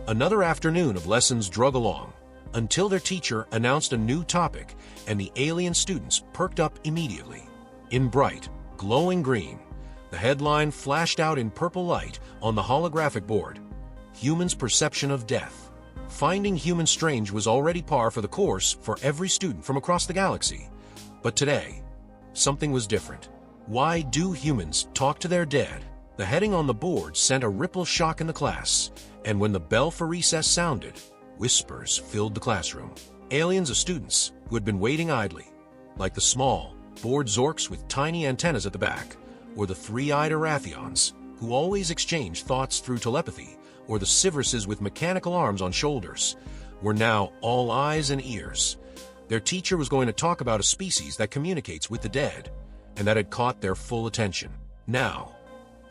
Another afternoon of lessons drug along, until their teacher announced a new topic, and the alien students perked up immediately. In bright, glowing green, the headline flashed out in purple light on the holographic board: Humans' Perception of Death. Finding humans strange was already par for the course for every student from across the galaxy. But today, something was different. Why do humans talk to their dead? The heading on the board sent a ripple shock in the class, and when the bell for recess sounded, whispers filled the classroom. Aliens of students who had been waiting idly, like the small, bored Zorks with tiny antennas at the back, or the three-eyed Arathions, who always exchanged thoughts through telepathy, or the Sivruses with mechanical arms on shoulders, were now all eyes and ears. Their teacher was going to talk about a species that communicates with the dead, and that had caught their full attention. Now,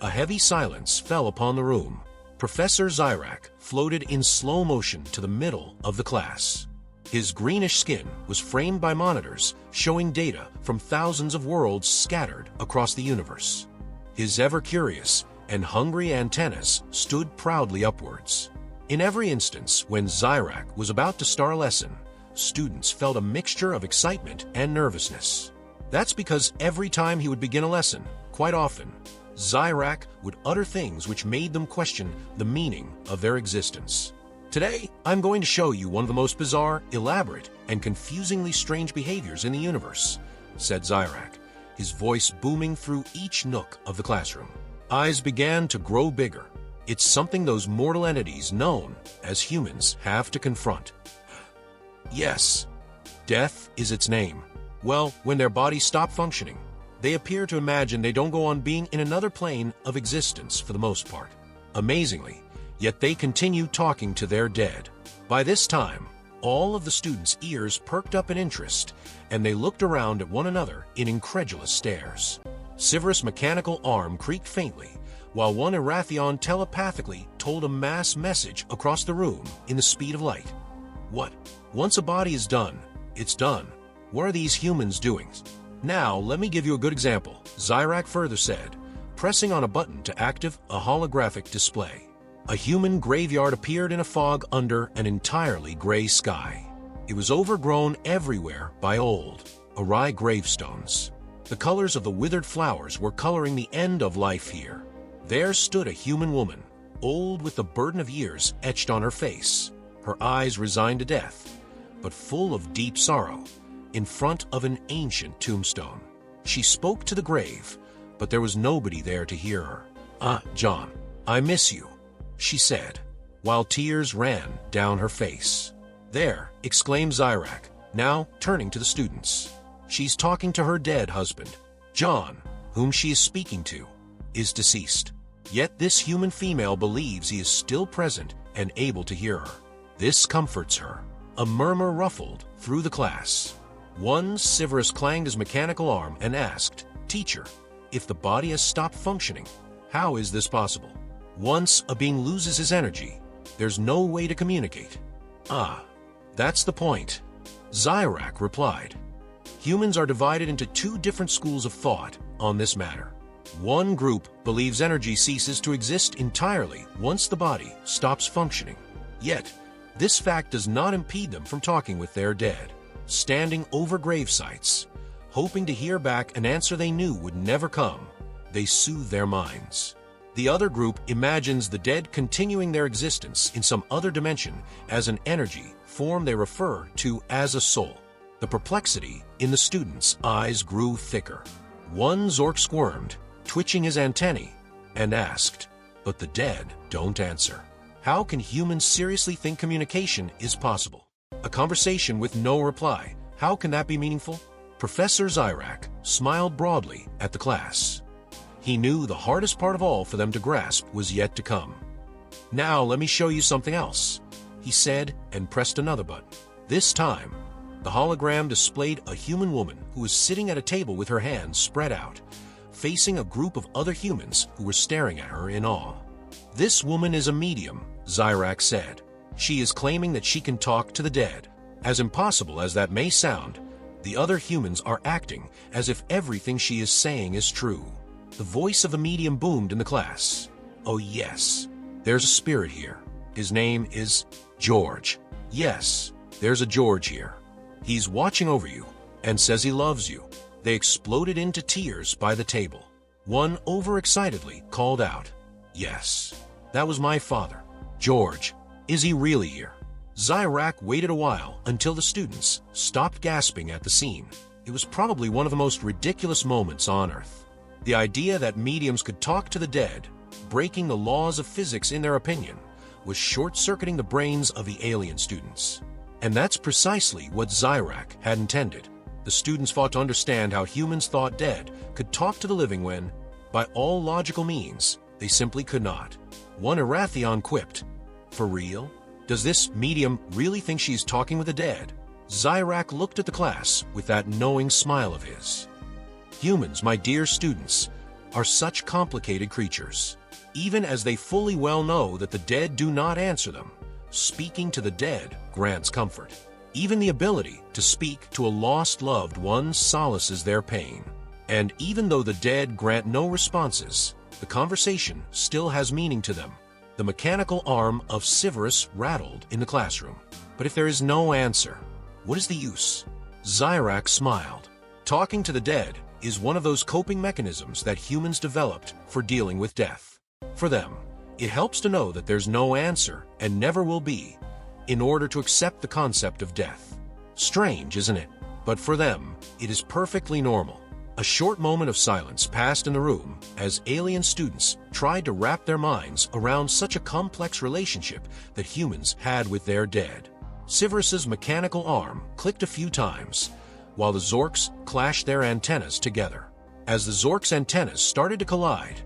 a heavy silence fell upon the room. Professor Zyrak floated in slow motion to the middle of the class. His greenish skin was framed by monitors showing data from thousands of worlds scattered across the universe. His ever-curious and hungry antennas stood proudly upwards. In every instance when Zyrak was about to start a lesson, students felt a mixture of excitement and nervousness. That's because every time he would begin a lesson, quite often, Zyrak would utter things which made them question the meaning of their existence. Today, I'm going to show you one of the most bizarre, elaborate, and confusingly strange behaviors in the universe, said Zyrak, his voice booming through each nook of the classroom. Eyes began to grow bigger. It's something those mortal entities known as humans have to confront. Yes, death is its name. Well, when their bodies stop functioning, they appear to imagine they don't go on being in another plane of existence for the most part. Amazingly, yet they continue talking to their dead. By this time, all of the students' ears perked up in interest, and they looked around at one another in incredulous stares. Sivrus' mechanical arm creaked faintly, while one Arathion telepathically told a mass message across the room in the speed of light. What? Once a body is done, it's done. What are these humans doing? Now, let me give you a good example, Zyrak further said, pressing on a button to activate a holographic display. A human graveyard appeared in a fog under an entirely gray sky. It was overgrown everywhere by old, awry gravestones. The colors of the withered flowers were coloring the end of life here. There stood a human woman, old with the burden of years etched on her face, her eyes resigned to death, but full of deep sorrow, in front of an ancient tombstone. She spoke to the grave, but there was nobody there to hear her. John, I miss you, she said, while tears ran down her face. There, exclaimed Zyrak, now turning to the students. She's talking to her dead husband. John, whom she is speaking to, is deceased. Yet this human female believes he is still present and able to hear her. This comforts her. A murmur ruffled through the class. One Sivrus clanged his mechanical arm and asked, "Teacher, if the body has stopped functioning, how is this possible? Once a being loses his energy, there's no way to communicate." That's the point, Zyrak replied. Humans are divided into two different schools of thought on this matter. One group believes energy ceases to exist entirely once the body stops functioning. Yet, this fact does not impede them from talking with their dead, standing over grave sites, hoping to hear back an answer they knew would never come. They soothe their minds. The other group imagines the dead continuing their existence in some other dimension as an energy form they refer to as a soul. The perplexity in the students' eyes grew thicker. One Zork squirmed, twitching his antennae, and asked, "But the dead don't answer. How can humans seriously think communication is possible? A conversation with no reply, how can that be meaningful?" Professor Zyrak smiled broadly at the class. He knew the hardest part of all for them to grasp was yet to come. "Now let me show you something else," he said and pressed another button. This time, the hologram displayed a human woman who was sitting at a table with her hands spread out, facing a group of other humans who were staring at her in awe. "This woman is a medium," Zyrak said. "She is claiming that she can talk to the dead. As impossible as that may sound, the other humans are acting as if everything she is saying is true." The voice of the medium boomed in the class. "Oh yes, there's a spirit here. His name is George. Yes, there's a George here. He's watching over you and says he loves you. They exploded into tears by the table. One overexcitedly called out, "Yes, that was my father. George, is he really here?" Zyrak waited a while until the students stopped gasping at the scene. It was probably one of the most ridiculous moments on Earth. The idea that mediums could talk to the dead, breaking the laws of physics in their opinion, was short-circuiting the brains of the alien students. And that's precisely what Zyrak had intended. The students fought to understand how humans thought dead could talk to the living when, by all logical means, they simply could not. One Erathion quipped, "For real? Does this medium really think she's talking with the dead?" Zyrak looked at the class with that knowing smile of his. Humans, my dear students, are such complicated creatures. Even as they fully well know that the dead do not answer them, speaking to the dead grants comfort. Even the ability to speak to a lost loved one solaces their pain. And even though the dead grant no responses, the conversation still has meaning to them. The mechanical arm of Severus rattled in the classroom. But if there is no answer, what is the use? Zyrak smiled. Talking to the dead is one of those coping mechanisms that humans developed for dealing with death. For them, it helps to know that there's no answer and never will be, in order to accept the concept of death. Strange, isn't it? But for them, it is perfectly normal. A short moment of silence passed in the room as alien students tried to wrap their minds around such a complex relationship that humans had with their dead. Severus's mechanical arm clicked a few times, while the Zorks clashed their antennas together. As the Zorks' antennas started to collide,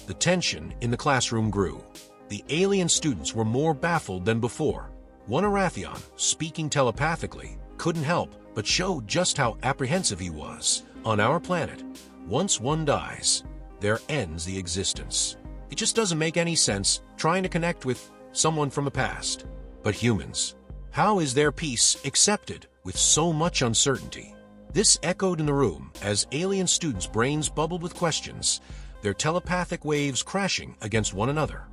the tension in the classroom grew. The alien students were more baffled than before. One Erathion, speaking telepathically, couldn't help but show just how apprehensive he was. On our planet, once one dies, there ends the existence. It just doesn't make any sense trying to connect with someone from the past. But humans, how is their peace accepted with so much uncertainty? This echoed in the room as alien students' brains bubbled with questions, their telepathic waves crashing against one another.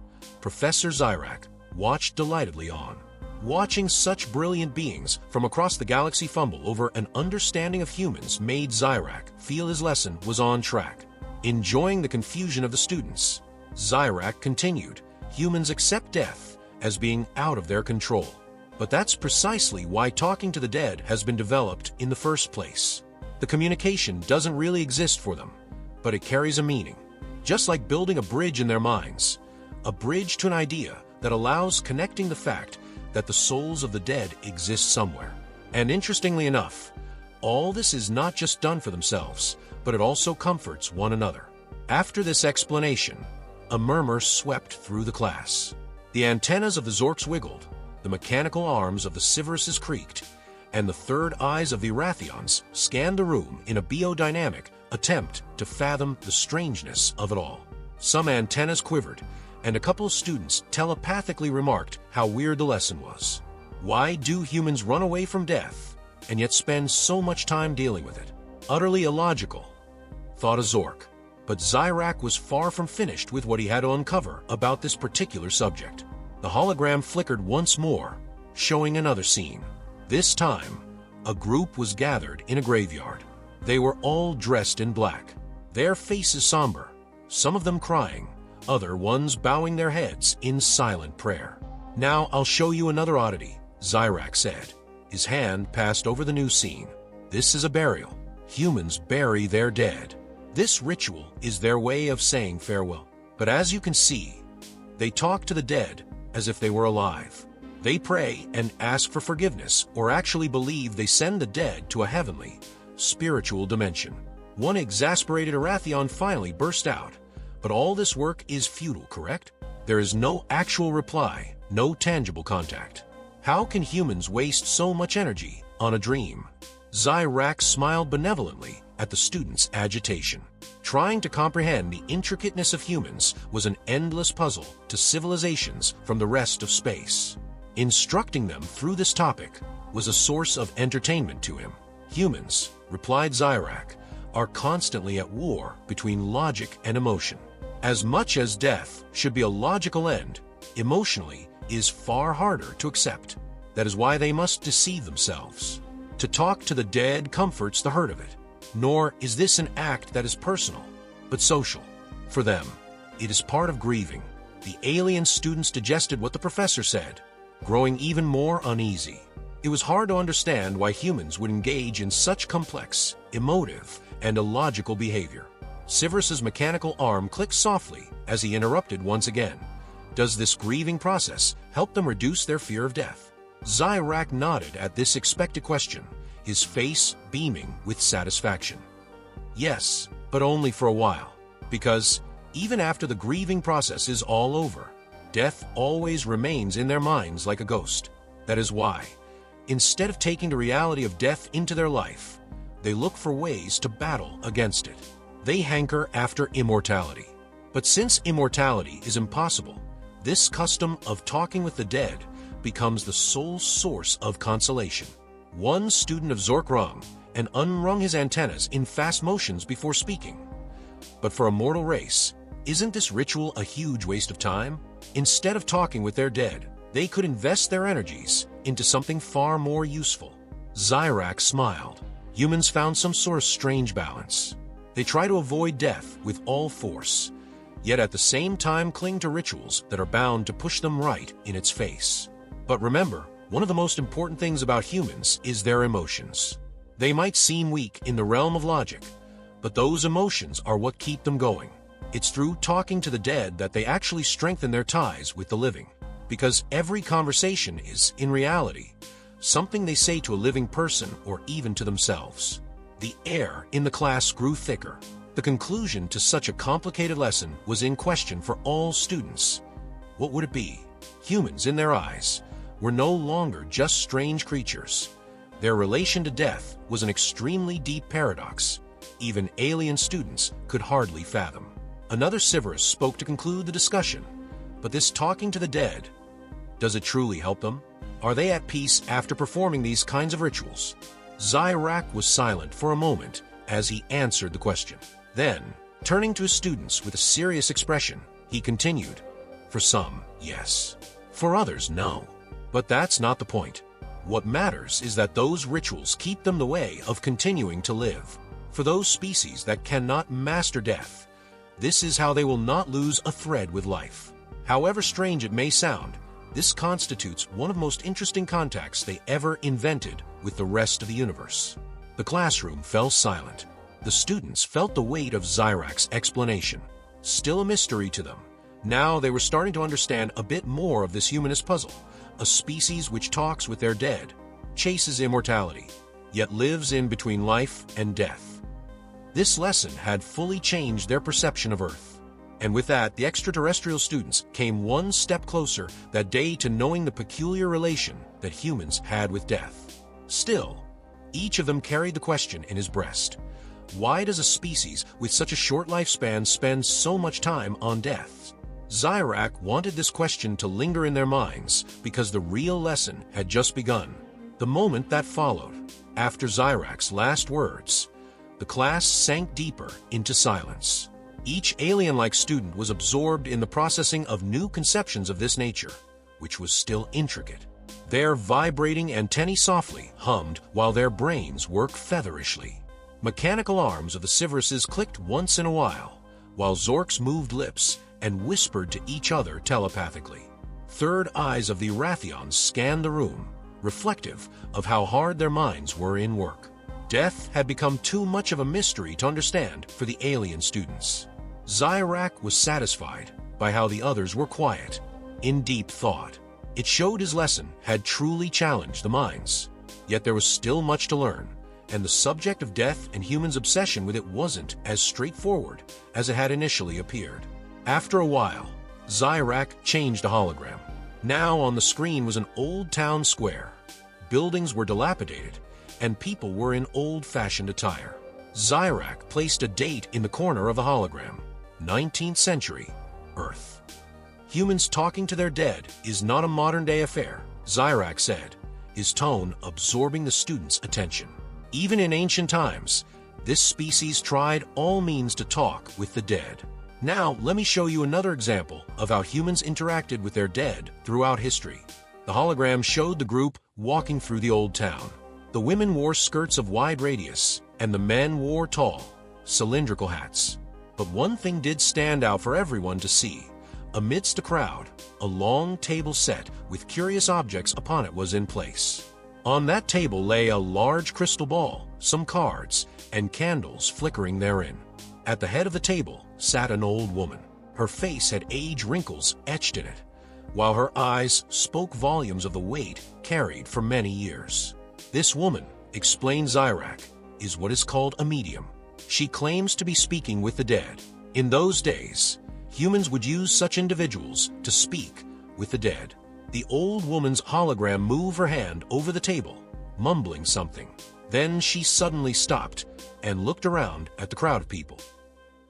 Professor Zyrak watched delightedly on. Watching such brilliant beings from across the galaxy fumble over an understanding of humans made Zyrak feel his lesson was on track. Enjoying the confusion of the students, Zyrak continued, "Humans accept death as being out of their control. But that's precisely why talking to the dead has been developed in the first place. The communication doesn't really exist for them, but it carries a meaning. Just like building a bridge in their minds, a bridge to an idea that allows connecting the fact that the souls of the dead exist somewhere. And interestingly enough, all this is not just done for themselves, but it also comforts one another." After this explanation, a murmur swept through the class. The antennas of the Zorks wiggled, the mechanical arms of the Severuses creaked, and the third eyes of the Erathions scanned the room in a biodynamic attempt to fathom the strangeness of it all. Some antennas quivered, and a couple of students telepathically remarked how weird the lesson was. Why do humans run away from death and yet spend so much time dealing with it? Utterly illogical, thought a Zork. But Zyrak was far from finished with what he had to uncover about this particular subject. The hologram flickered once more, showing another scene. This time, a group was gathered in a graveyard. They were all dressed in black, their faces somber, some of them crying, other ones bowing their heads in silent prayer. "Now I'll show you another oddity," Zyrak said. His hand passed over the new scene. "This is a burial. Humans bury their dead. This ritual is their way of saying farewell. But as you can see, they talk to the dead as if they were alive. They pray and ask for forgiveness, or actually believe they send the dead to a heavenly, spiritual dimension." One exasperated Erathion finally burst out. "But all this work is futile, correct? There is no actual reply, no tangible contact. How can humans waste so much energy on a dream?" Zyrak smiled benevolently at the students' agitation. Trying to comprehend the intricateness of humans was an endless puzzle to civilizations from the rest of space. Instructing them through this topic was a source of entertainment to him. "Humans," replied Zyrak, "are constantly at war between logic and emotion. As much as death should be a logical end, emotionally, is far harder to accept. That is why they must deceive themselves. To talk to the dead comforts the hurt of it. Nor is this an act that is personal, but social. For them, it is part of grieving. The alien students digested what the professor said, growing even more uneasy. It was hard to understand why humans would engage in such complex, emotive, and illogical behavior. Severus's mechanical arm clicked softly as he interrupted once again. Does this grieving process help them reduce their fear of death? Zyrak nodded at this expected question, his face beaming with satisfaction. Yes, but only for a while, because even after the grieving process is all over, death always remains in their minds like a ghost. That is why, instead of taking the reality of death into their life, they look for ways to battle against it. They hanker after immortality. But since immortality is impossible, this custom of talking with the dead becomes the sole source of consolation. One student of Zork rung and unrung his antennas in fast motions before speaking. But for a mortal race, isn't this ritual a huge waste of time? Instead of talking with their dead, they could invest their energies into something far more useful. Zyrak smiled. Humans found some sort of strange balance. They try to avoid death with all force, yet at the same time cling to rituals that are bound to push them right in its face. But remember, one of the most important things about humans is their emotions. They might seem weak in the realm of logic, but those emotions are what keep them going. It's through talking to the dead that they actually strengthen their ties with the living, because every conversation is, in reality, something they say to a living person or even to themselves. The air in the class grew thicker. The conclusion to such a complicated lesson was in question for all students. What would it be? Humans, in their eyes, were no longer just strange creatures. Their relation to death was an extremely deep paradox. Even alien students could hardly fathom. Another Severus spoke to conclude the discussion. But this talking to the dead, does it truly help them? Are they at peace after performing these kinds of rituals? Zyrak was silent for a moment as he answered the question. Then, turning to his students with a serious expression, he continued, "For some, yes. For others, no. But that's not the point. What matters is that those rituals keep them the way of continuing to live. For those species that cannot master death, this is how they will not lose a thread with life. However strange it may sound, this constitutes one of the most interesting contacts they ever invented with the rest of the universe." The classroom fell silent. The students felt the weight of Zyrak's explanation. Still a mystery to them, now they were starting to understand a bit more of this humanist puzzle. A species which talks with their dead, chases immortality, yet lives in between life and death. This lesson had fully changed their perception of Earth. And with that, the extraterrestrial students came one step closer that day to knowing the peculiar relation that humans had with death. Still, each of them carried the question in his breast. Why does a species with such a short lifespan spend so much time on death? Zyrak wanted this question to linger in their minds because the real lesson had just begun. The moment that followed, after Zyrak's last words, the class sank deeper into silence. Each alien-like student was absorbed in the processing of new conceptions of this nature, which was still intricate. Their vibrating antennae softly hummed while their brains worked featherishly. Mechanical arms of the Severuses clicked once in a while Zorks moved lips and whispered to each other telepathically. Third eyes of the Erathions scanned the room, reflective of how hard their minds were in work. Death had become too much of a mystery to understand for the alien students. Zyrak was satisfied by how the others were quiet, in deep thought. It showed his lesson had truly challenged the minds. Yet there was still much to learn, and the subject of death and humans' obsession with it wasn't as straightforward as it had initially appeared. After a while, Zyrak changed a hologram. Now on the screen was an old town square. Buildings were dilapidated, and people were in old-fashioned attire. Zyrak placed a date in the corner of the hologram. 19th century, Earth. Humans talking to their dead is not a modern-day affair, Zyrak said, his tone absorbing the students' attention. Even in ancient times, this species tried all means to talk with the dead. Now, let me show you another example of how humans interacted with their dead throughout history. The hologram showed the group walking through the old town. The women wore skirts of wide radius, and the men wore tall, cylindrical hats. But one thing did stand out for everyone to see. Amidst the crowd, a long table set with curious objects upon it was in place. On that table lay a large crystal ball, some cards, and candles flickering therein. At the head of the table sat an old woman. Her face had age wrinkles etched in it, while her eyes spoke volumes of the weight carried for many years. This woman, explained Zyrak, is what is called a medium. She claims to be speaking with the dead. In those days, humans would use such individuals to speak with the dead. The old woman's hologram moved her hand over the table, mumbling something. Then she suddenly stopped and looked around at the crowd of people.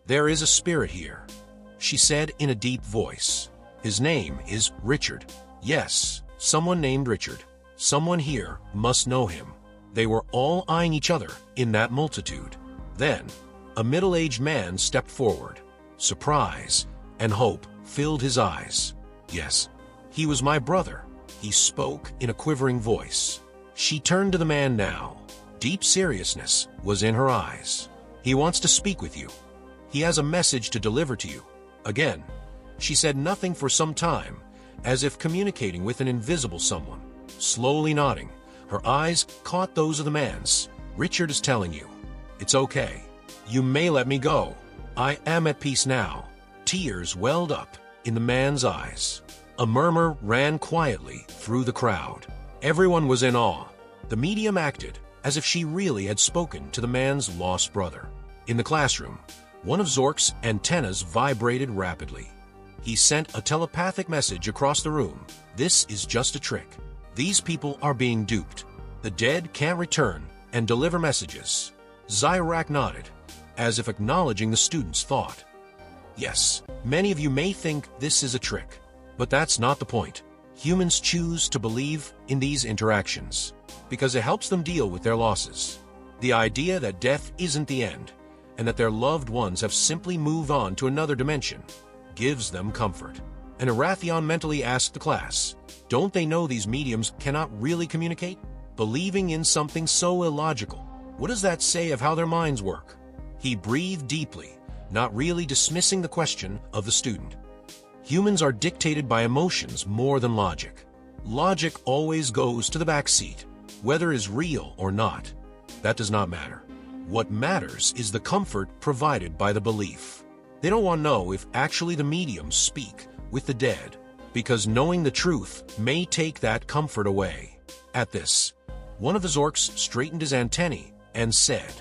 "There is a spirit here," she said in a deep voice. "His name is Richard. Yes, someone named Richard. Someone here must know him." They were all eyeing each other in that multitude. Then, a middle-aged man stepped forward. Surprise and hope filled his eyes. "Yes, he was my brother," he spoke in a quivering voice. She turned to the man now. Deep seriousness was in her eyes. "He wants to speak with you. He has a message to deliver to you." Again, she said nothing for some time, as if communicating with an invisible someone. Slowly nodding, her eyes caught those of the man's. "Richard is telling you, it's okay. You may let me go. I am at peace now." Tears welled up in the man's eyes. A murmur ran quietly through the crowd. Everyone was in awe. The medium acted as if she really had spoken to the man's lost brother. In the classroom, one of Zork's antennas vibrated rapidly. He sent a telepathic message across the room. "This is just a trick. These people are being duped. The dead can't return and deliver messages." Zyrak nodded, as if acknowledging the student's thought. "Yes, many of you may think this is a trick, but that's not the point. Humans choose to believe in these interactions because it helps them deal with their losses. The idea that death isn't the end and that their loved ones have simply moved on to another dimension gives them comfort." And Arathion mentally asked the class, "Don't they know these mediums cannot really communicate? Believing in something so illogical, what does that say of how their minds work?" He breathed deeply, not really dismissing the question of the student. Humans are dictated by emotions more than logic. Logic always goes to the back seat, whether it is real or not. That does not matter. What matters is the comfort provided by the belief. They don't want to know if actually the mediums speak with the dead, because knowing the truth may take that comfort away. At this, one of the Zorks straightened his antennae and said,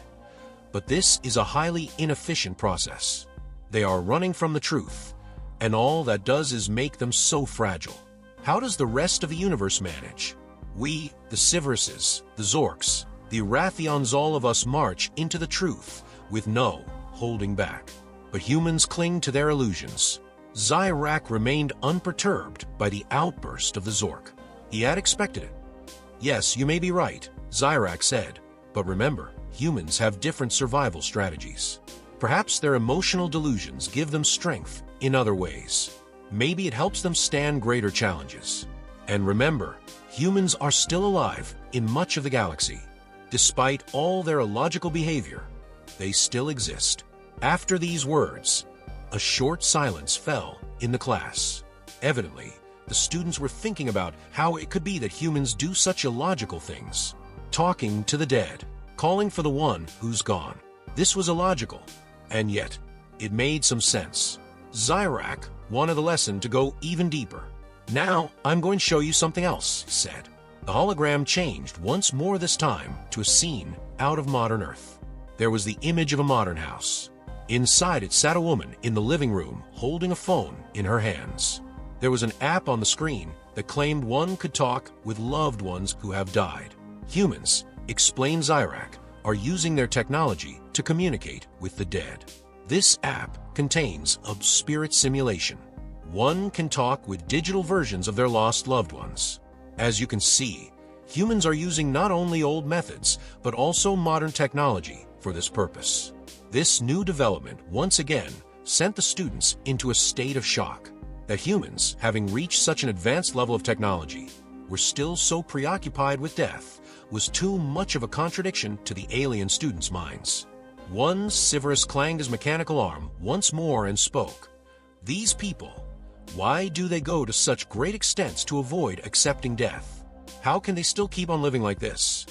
"But this is a highly inefficient process. They are running from the truth, and all that does is make them so fragile. How does the rest of the universe manage? We, the Sivrises, the Zorks, the Arathions, all of us march into the truth with no holding back. But humans cling to their illusions." Zyrak remained unperturbed by the outburst of the Zork. He had expected it. "Yes, you may be right," Zyrak said, "but remember, humans have different survival strategies. Perhaps their emotional delusions give them strength in other ways. Maybe it helps them stand greater challenges. And remember, humans are still alive in much of the galaxy. Despite all their illogical behavior, they still exist." After these words, a short silence fell in the class. Evidently, the students were thinking about how it could be that humans do such illogical things. Talking to the dead, calling for the one who's gone. This was illogical, and yet it made some sense. Zyrak wanted the lesson to go even deeper. "Now, I'm going to show you something else," he said. The hologram changed once more, this time to a scene out of modern Earth. There was the image of a modern house. Inside it sat a woman in the living room holding a phone in her hands. There was an app on the screen that claimed one could talk with loved ones who have died. Humans, explained Zyrak, are using their technology to communicate with the dead. This app contains a spirit simulation. One can talk with digital versions of their lost loved ones. As you can see, humans are using not only old methods, but also modern technology for this purpose. This new development once again sent the students into a state of shock. That humans, having reached such an advanced level of technology, were still so preoccupied with death was too much of a contradiction to the alien students' minds. One Siverus clanged his mechanical arm once more and spoke. "These people, why do they go to such great extents to avoid accepting death? How can they still keep on living like this?"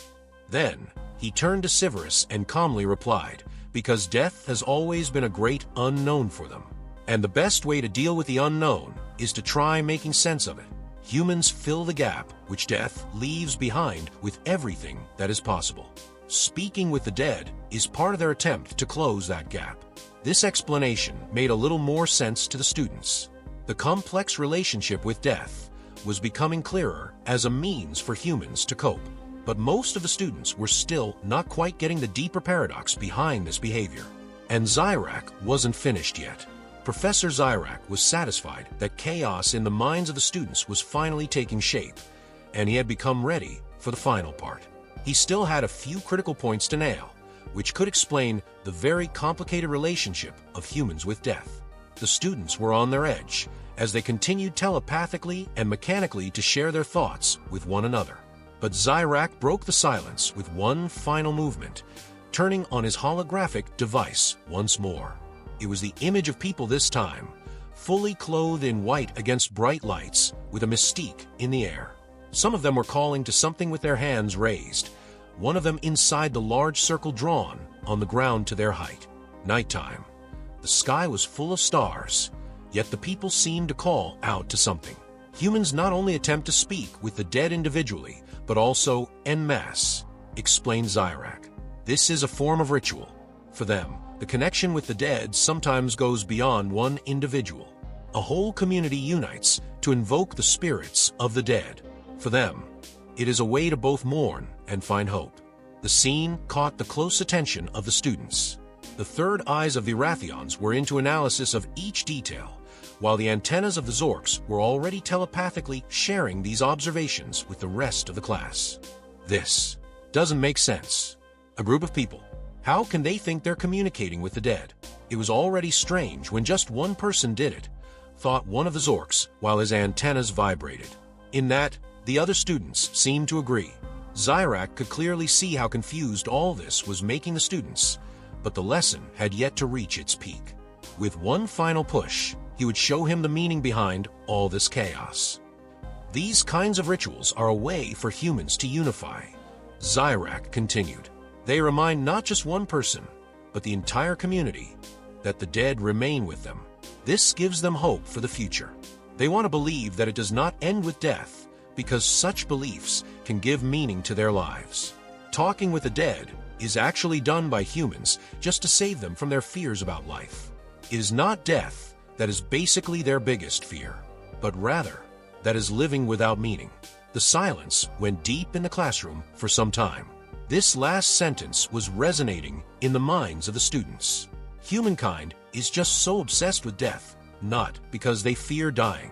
Then he turned to Siverus and calmly replied, "Because death has always been a great unknown for them. And the best way to deal with the unknown is to try making sense of it. Humans fill the gap which death leaves behind with everything that is possible. Speaking with the dead is part of their attempt to close that gap." This explanation made a little more sense to the students. The complex relationship with death was becoming clearer as a means for humans to cope. But most of the students were still not quite getting the deeper paradox behind this behavior. And Zyrak wasn't finished yet. Professor Zyrak was satisfied that chaos in the minds of the students was finally taking shape, and he had become ready for the final part. He still had a few critical points to nail, which could explain the very complicated relationship of humans with death. The students were on their edge as they continued telepathically and mechanically to share their thoughts with one another. But Zyrak broke the silence with one final movement, turning on his holographic device once more. It was the image of people this time, fully clothed in white against bright lights, with a mystique in the air. Some of them were calling to something with their hands raised, one of them inside the large circle drawn on the ground to their height. Nighttime. The sky was full of stars, yet the people seemed to call out to something. Humans not only attempt to speak with the dead individually, but also en masse, explained Zyrak. This is a form of ritual. For them, the connection with the dead sometimes goes beyond one individual. A whole community unites to invoke the spirits of the dead. For them, it is a way to both mourn and find hope. The scene caught the close attention of the students. The third eyes of the Erathions were into analysis of each detail, while the antennas of the Zorks were already telepathically sharing these observations with the rest of the class. This doesn't make sense. A group of people, how can they think they're communicating with the dead? It was already strange when just one person did it, thought one of the Zorks, while his antennas vibrated. In that, the other students seemed to agree. Zyrak could clearly see how confused all this was making the students, but the lesson had yet to reach its peak. With one final push, he would show him the meaning behind all this chaos. These kinds of rituals are a way for humans to unify, Zyrak continued. They remind not just one person, but the entire community, that the dead remain with them. This gives them hope for the future. They want to believe that it does not end with death, because such beliefs can give meaning to their lives. Talking with the dead is actually done by humans just to save them from their fears about life. It is not death that is basically their biggest fear, but rather that is living without meaning. The silence went deep in the classroom for some time. This last sentence was resonating in the minds of the students. Humankind is just so obsessed with death, not because they fear dying,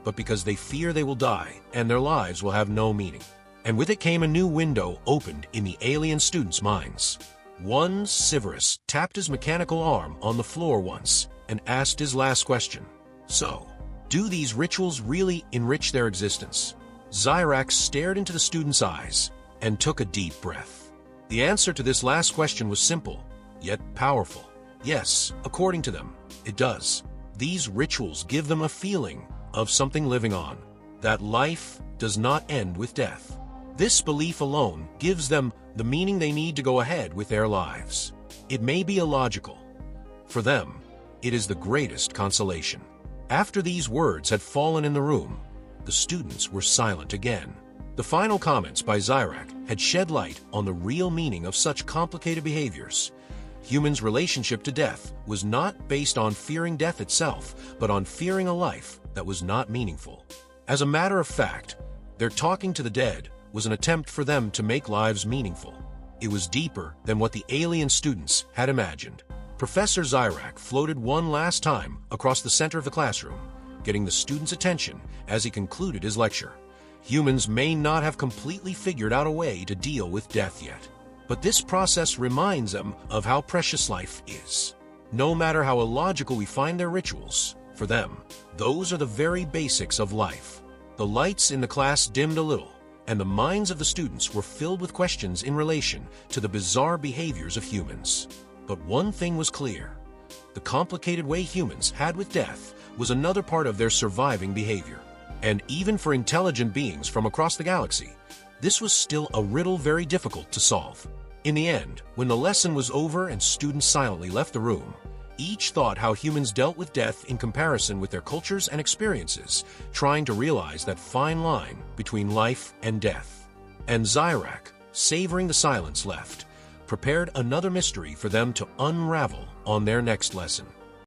but because they fear they will die and their lives will have no meaning. And with it came a new window opened in the alien students' minds. One Siverus tapped his mechanical arm on the floor once and asked his last question. So, do these rituals really enrich their existence? Zyrak stared into the students' eyes and took a deep breath. The answer to this last question was simple, yet powerful. Yes, according to them, it does. These rituals give them a feeling of something living on, that life does not end with death. This belief alone gives them the meaning they need to go ahead with their lives. It may be illogical. For them, it is the greatest consolation. After these words had fallen in the room, the students were silent again. The final comments by Zyrak had shed light on the real meaning of such complicated behaviors. Humans' relationship to death was not based on fearing death itself, but on fearing a life that was not meaningful. As a matter of fact, their talking to the dead was an attempt for them to make lives meaningful. It was deeper than what the alien students had imagined. Professor Zyrak floated one last time across the center of the classroom, getting the students' attention as he concluded his lecture. Humans may not have completely figured out a way to deal with death yet, but this process reminds them of how precious life is. No matter how illogical we find their rituals, for them, those are the very basics of life. The lights in the class dimmed a little, and the minds of the students were filled with questions in relation to the bizarre behaviors of humans. But one thing was clear. The complicated way humans had with death was another part of their surviving behavior. And even for intelligent beings from across the galaxy, this was still a riddle very difficult to solve. In the end, when the lesson was over and students silently left the room, each thought how humans dealt with death in comparison with their cultures and experiences, trying to realize that fine line between life and death. And Zyrak, savoring the silence left, prepared another mystery for them to unravel on their next lesson.